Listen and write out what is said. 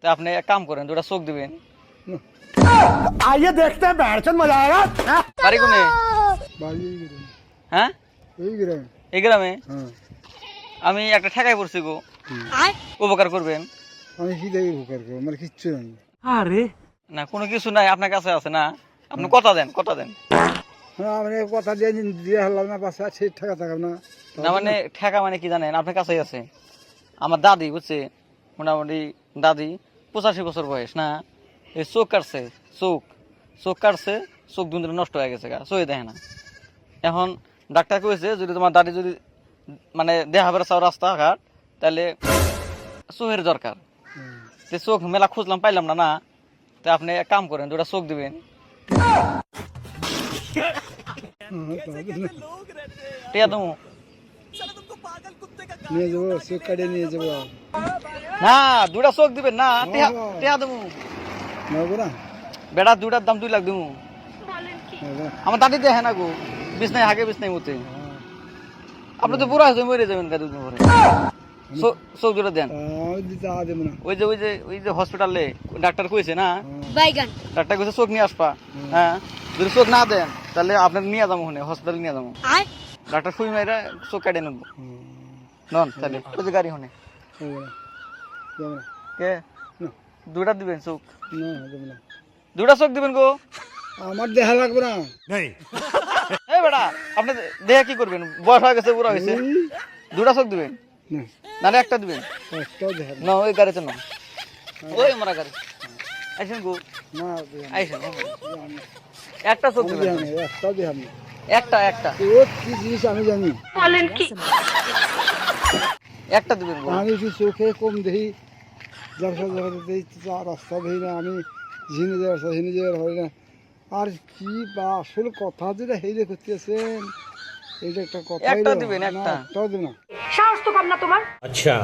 তো আপনি এক কাম করেন, দুটা চোখ দিবেন। आइए देखते हैं बैठचंद मजा आएगा। বাড়ি কোনে? হ্যাঁ यही गिरे এই গ্রামে। हाँ আমি একটা ঠেকাই পড়ছি গো, উপকার করবেন। আমি কি দেই উপকার করব আমার কিচ্ছু নাই। না কোনো কিছু নাই আপনার কাছে আছে না, আপনি কথা দেন, কথা দেন। হ্যাঁ আমি কথা দিয়ে হলাম না পাশে সেই টাকা টাকা না। না মানে ঠেকা মানে কি জানেন, আপনার কাছেই আছে। আমার দাদি বুঝছে, মোটামুটি দাদি 85 বছর বয়স না, এই চোখ কাটছে, চোখ কাটছে, চোখ দুন নষ্ট হয়ে গেছে, চোখে দেখে না। এখন ডাক্তার কইছে যদি তোমার দাদি যদি মানে দেখা বেড়া চাও রাস্তাঘাট, তাহলে চোখের দরকার। তো চোখ মেলা খুঁজলাম পাইলাম না, না তো আপনি এক কাম করেন, দুটা চোখ দিবেন। টিয়া দেবো নিয়ে যাবো চোখ কাটিয়ে নিয়ে যাবো না, দুটা চোখ দিবেন না, টিয়া দেবো নেবো না বেড়া, দুটার দাম 2 লাখ দেবো। আমার দাদি দেখে না গো, বিছনায় হাগে বিছনায় মতে। আপনি তো বুড়া হয়ে মরে যাবেন দুদিন পরে। চোখ দুটো দেন। ওই যে হসপিটালে ডাক্তার কইছে না, ডাক্তার কইছে চোখ নিয়ে আসবা। হ্যাঁ যদি চোখ না দেন তাহলে আপনার নিয়ে যাবো হসপিটালে নিয়ে যাবো। ডাক্তার সুই মাইরা চোখ কাটে নেবো নন, তাহলে ওই যে গাড়ি হনে কে দুটা দিবেন চোখ, দুটা চোখ দিবেন গো। আমার দেখা লাগবে না। এই বেটা আপনি দেখে কি করবেন, বয়স হয়ে গেছে, বুড়া হয়েছে, দুটা চোখ দিবেন নাহলে একটা দিবেন না। ওই গাড়িতে না, ওই আমরা গাড়ি আইসেন গো, আইসেন একটা চোখ দিবেন, একটা একটা কি জিনিস আমি জানি একটা দিবেন গো। আমি কি চোখে কম দেখি, ব্যবসা রাস্তা দেখি না, আমি ঝিনে যাওয়ার হয় না। আর কি বা আসল কথা যেটা হেরে করতেছেন, এইটা একটা কথা। একটা দিবেন, একটা একটাও দিবেন না। সাহস তো কম না তোমার। अच्छा